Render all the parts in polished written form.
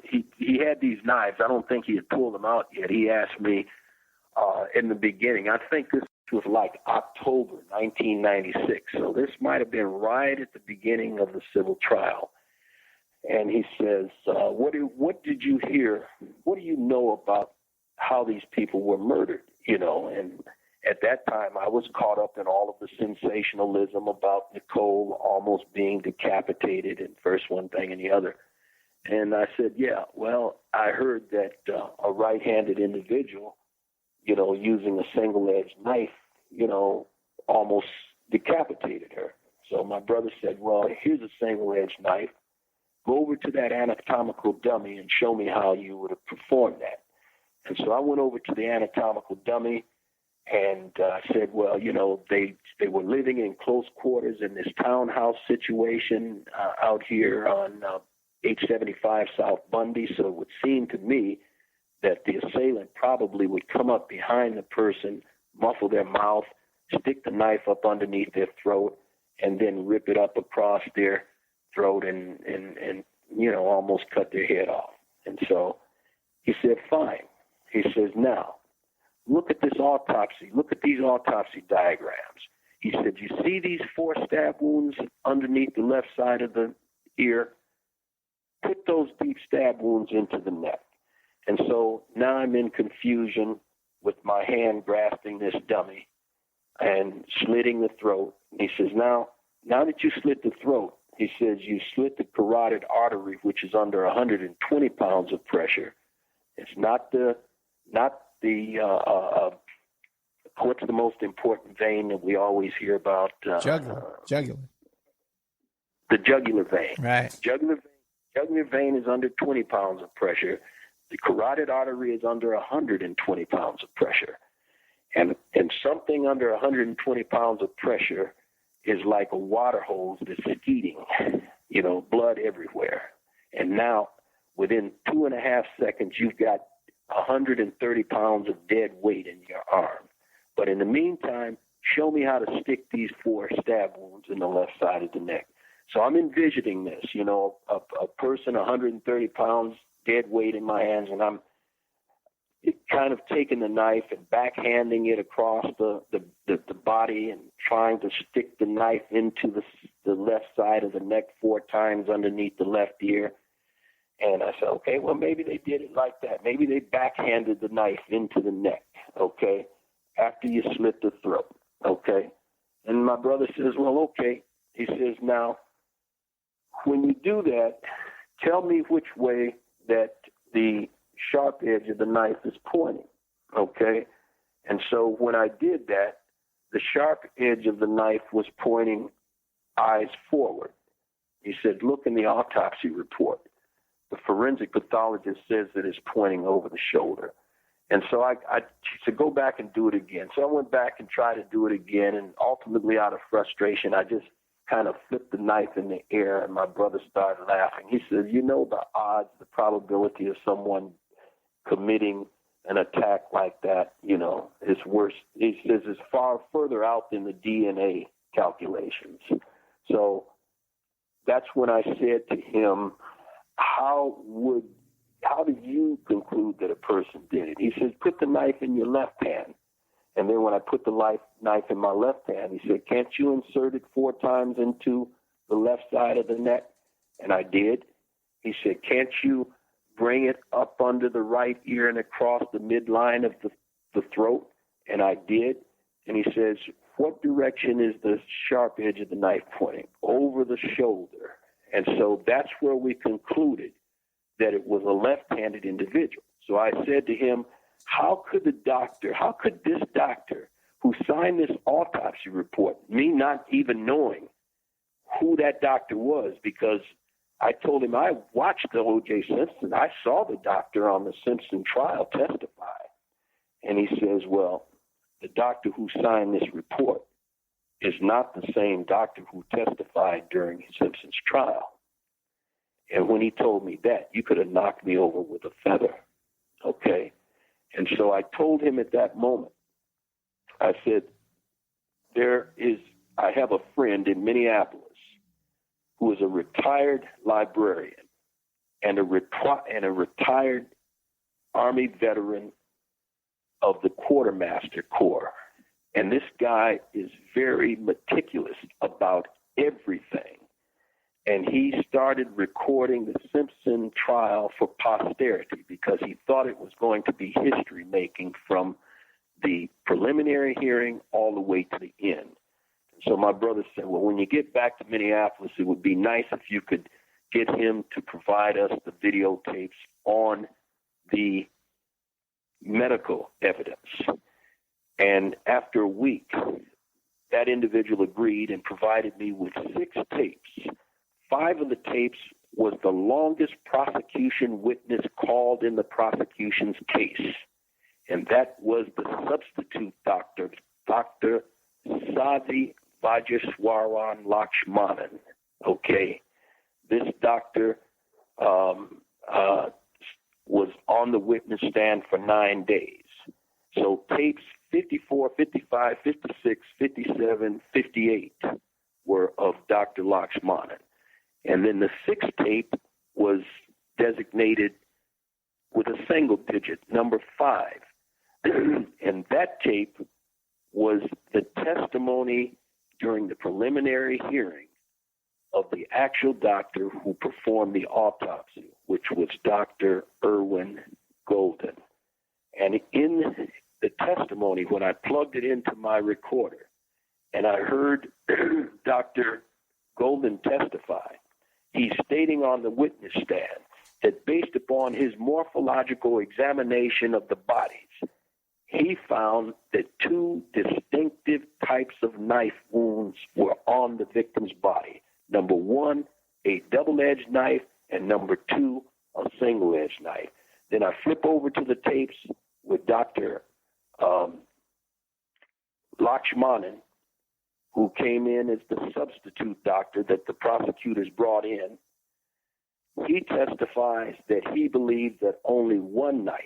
he had these knives. I don't think he had pulled them out yet. He asked me in the beginning, I think this was like October 1996. So this might have been right at the beginning of the civil trial. And he says, what did you hear? What do you know about how these people were murdered? And at that time, I was caught up in all of the sensationalism about Nicole almost being decapitated, and first one thing and the other. And I said, yeah, well, I heard that a right-handed individual, using a single-edged knife, almost decapitated her. So my brother said, well, here's a single-edged knife. Go over to that anatomical dummy and show me how you would have performed that. And so I went over to the anatomical dummy and said, well, they were living in close quarters in this townhouse situation out here on 875 South Bundy. So it would seem to me that the assailant probably would come up behind the person, muffle their mouth, stick the knife up underneath their throat, and then rip it up across their throat and almost cut their head off. And so he said, fine. He says, now, look at this autopsy. Look at these autopsy diagrams. He said, you see these 4 stab wounds underneath the left side of the ear? Put those deep stab wounds into the neck. And so now I'm in confusion with my hand grasping this dummy and slitting the throat. He says, now that you slit the throat, he says, you slit the carotid artery, which is under 120 pounds of pressure. It's not the what's the most important vein that we always hear about? Jugular. The jugular vein. Right. Jugular vein is under 20 pounds of pressure. The carotid artery is under 120 pounds of pressure. And something under 120 pounds of pressure is like a water hose that's skeeting, blood everywhere. And now, within 2.5 seconds, you've got 130 pounds of dead weight in your arm. But in the meantime, show me how to stick these 4 stab wounds in the left side of the neck. So I'm envisioning this, a person 130 pounds, dead weight in my hands, and I'm kind of taking the knife and backhanding it across the body and trying to stick the knife into the left side of the neck 4 times underneath the left ear. And I said, okay, well, maybe they did it like that. Maybe they backhanded the knife into the neck, okay, after you slit the throat, okay. And my brother says, well, okay. He says, now, when you do that, tell me which way that the sharp edge of the knife is pointing, okay? And so when I did that, the sharp edge of the knife was pointing eyes forward. He said, look in the autopsy report. The forensic pathologist says that it's pointing over the shoulder. And so I said, go back and do it again. So I went back and tried to do it again, and ultimately out of frustration, I just kind of flipped the knife in the air, and my brother started laughing. He said, the odds, the probability of someone committing an attack like that, is worse. He says it's far further out than the DNA calculations. So that's when I said to him, how do you conclude that a person did it? He says, put the knife in your left hand. And then when I put the knife in my left hand, he said, can't you insert it 4 times into the left side of the neck? And I did. He said, can't you bring it up under the right ear and across the midline of the throat? And I did. And he says, what direction is the sharp edge of the knife pointing? Over the shoulder. And so that's where we concluded that it was a left-handed individual. So I said to him, how could this doctor who signed this autopsy report, me not even knowing who that doctor was, because I told him I watched the O.J. Simpson. I saw the doctor on the Simpson trial testify. And he says, well, the doctor who signed this report is not the same doctor who testified during Simpson's trial. And when he told me that, you could have knocked me over with a feather, okay? And so I told him at that moment, I said, I have a friend in Minneapolis who is a retired librarian, and a retired Army veteran of the Quartermaster Corps. And this guy is very meticulous about everything. And he started recording the Simpson trial for posterity because he thought it was going to be history making from the preliminary hearing all the way to the end. So my brother said, well, when you get back to Minneapolis, it would be nice if you could get him to provide us the videotapes on the medical evidence. And after a week, that individual agreed and provided me with 6 tapes. 5 of the tapes was the longest prosecution witness called in the prosecution's case. And that was the substitute doctor, Dr. Savi Vajeswaran Lakshmanan. Okay. This doctor was on the witness stand for 9 days. So tapes 54, 55, 56, 57, 58 were of Dr. Lakshmanan. And then the 6th tape was designated with a single digit, number 5. And that tape was the testimony during the preliminary hearing of the actual doctor who performed the autopsy, which was Dr. Irwin Golden. And in the testimony, when I plugged it into my recorder and I heard Dr. Golden testify, he's stating on the witness stand that based upon his morphological examination of the bodies, he found that 2 distinctive types of knife wounds were on the victim's body. Number 1, a double-edged knife, and number 2, a single-edged knife. Then I flip over to the tapes with Dr. Lakshmanan, who came in as the substitute doctor that the prosecutors brought in. He testifies that he believed that only one knife,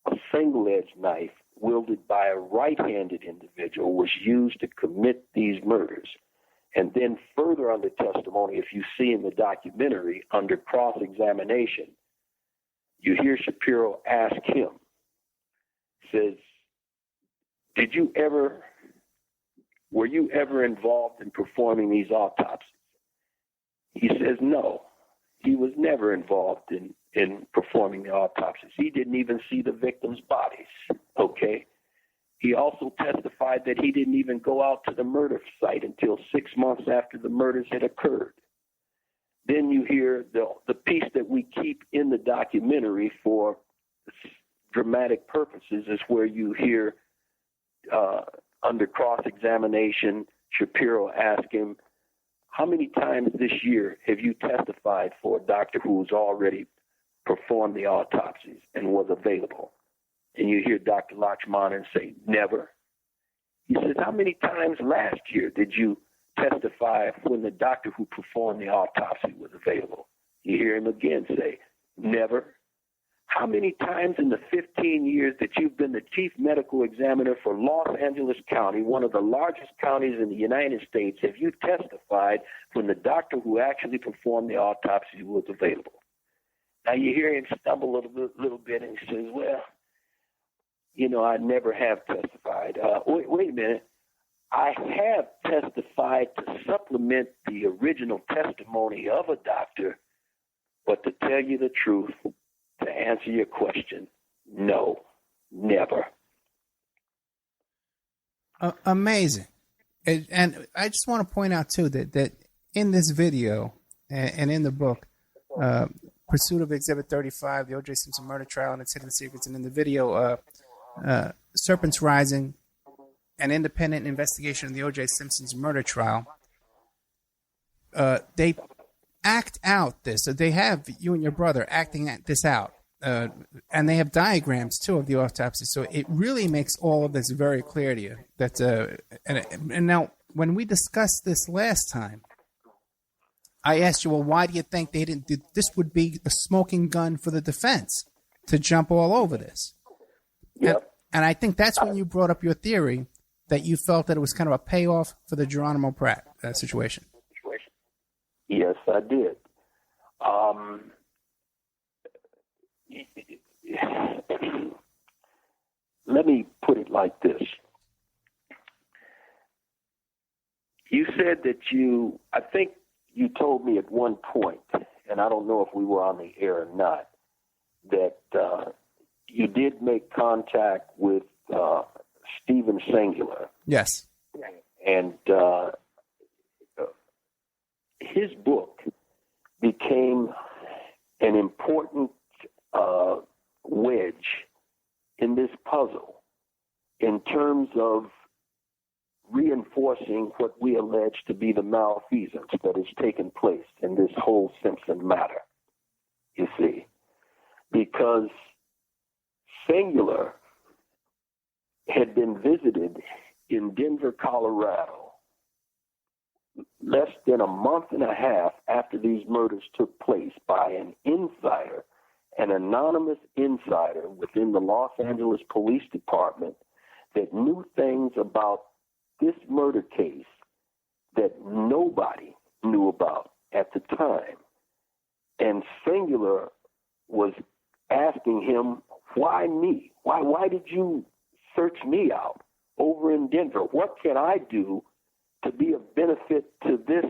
a single-edged knife, wielded by a right-handed individual, was used to commit these murders. And then further on the testimony, if you see in the documentary, under cross-examination, you hear Shapiro ask him, says, were you ever involved in performing these autopsies? He says no. He was never involved in performing the autopsies. He didn't even see the victims' bodies, okay? He also testified that he didn't even go out to the murder site until 6 months after the murders had occurred. Then you hear the piece that we keep in the documentary for dramatic purposes is where you hear under cross-examination, Shapiro asked him, how many times this year have you testified for a doctor who's already performed the autopsies and was available? And you hear Dr. Lakshmanan say, never. He says, how many times last year did you testify when the doctor who performed the autopsy was available? You hear him again say, never. How many times in the 15 years that you've been the chief medical examiner for Los Angeles County, one of the largest counties in the United States, have you testified when the doctor who actually performed the autopsy was available? Now you hear him stumble a little bit and he says, well, I never have testified. Wait a minute. I have testified to supplement the original testimony of a doctor, but to tell you the truth, to answer your question, no, never. Amazing. And I just want to point out, too, that in this video and in the book, Pursuit of Exhibit 35, the O.J. Simpson murder trial and its hidden secrets, and in the video, Serpents Rising, an independent investigation of the O.J. Simpson's murder trial, they act out this. So they have you and your brother acting this out. And they have diagrams, too, of the autopsy. So it really makes all of this very clear to you. That, and now, when we discussed this last time, I asked you, well, why do you think they didn't do this? Would be the smoking gun for the defense to jump all over this. Yep. And I think that's when you brought up your theory that you felt that it was kind of a payoff for the Geronimo Pratt situation. Yes, I did. let me put it like this. You said that I think you told me at one point, and I don't know if we were on the air or not, that you did make contact with Stephen Singular. Yes. And his book became an important wedge in this puzzle in terms of reinforcing what we allege to be the malfeasance that has taken place in this whole Simpson matter, you see. Because Singular had been visited in Denver, Colorado, less than a month and a half after these murders took place by an insider, an anonymous insider within the Los Angeles Police Department that knew things about this murder case that nobody knew about at the time. And Singular was asking him, why me? Why did you search me out over in Denver? What can I do to be of benefit to this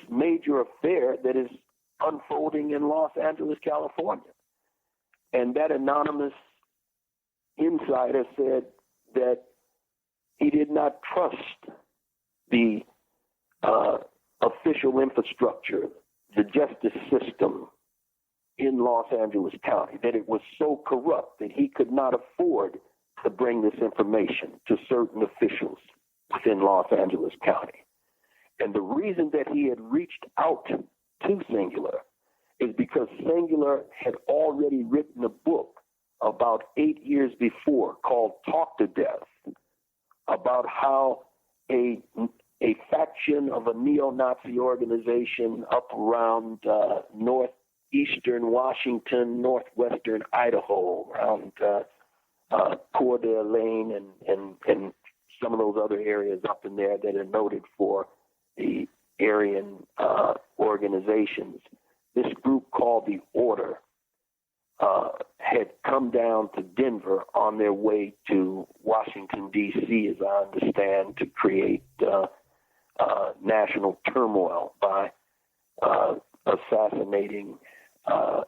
major affair that is unfolding in Los Angeles, California? And that anonymous insider said that he did not trust the official infrastructure, the justice system in Los Angeles County, that it was so corrupt that he could not afford to bring this information to certain officials within Los Angeles County. And the reason that he had reached out to Singular is because Singular had already written a book about 8 years before called Talk to Death, about how a faction of a neo-Nazi organization up around northeastern Washington, northwestern Idaho, around Coeur d'Alene and some of those other areas up in there that are noted for the Aryan organizations. This group called the Order had come down to Denver on their way to Washington, D.C., as I understand, to create national turmoil by assassinating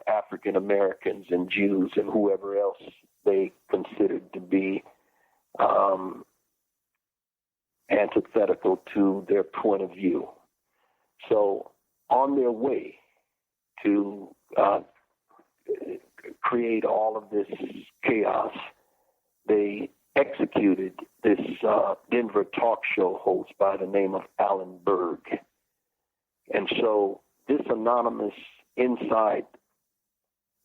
African Americans and Jews and whoever else they considered to be antithetical to their point of view. So on their way to create all of this chaos, they executed this Denver talk show host by the name of Alan Berg. And so this anonymous inside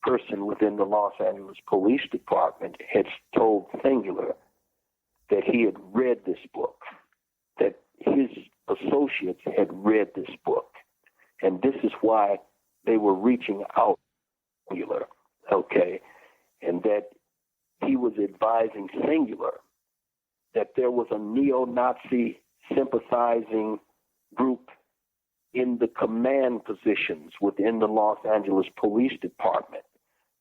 person within the Los Angeles Police Department had told Singular that he had read this book, that his associates had read this book, and this is why they were reaching out to Singular, okay, and that he was advising Singular that there was a neo-Nazi sympathizing group in the command positions within the Los Angeles Police Department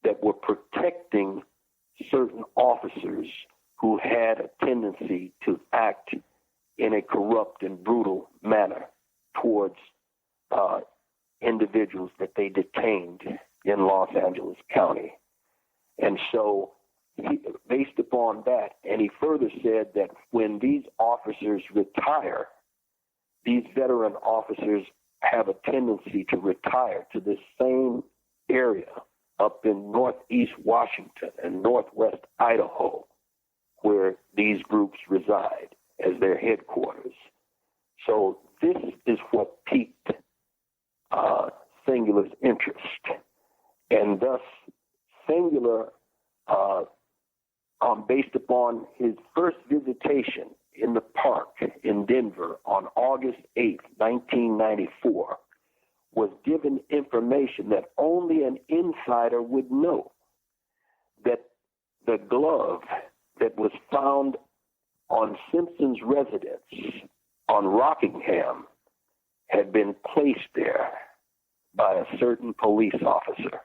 that were protecting certain officers who had a tendency to act in a corrupt and brutal manner towards individuals that they detained in Los Angeles County. And so based upon that, and he further said that when these officers retire, these veteran officers have a tendency to retire to this same area up in northeast Washington and northwest Idaho, where these groups reside as their headquarters. So this is what piqued Singular's interest. And thus, Singular, based upon his first visitation in the park in Denver on August 8, 1994, was given information that only an insider would know, that the glove that was found on Simpson's residence on Rockingham had been placed there by a certain police officer.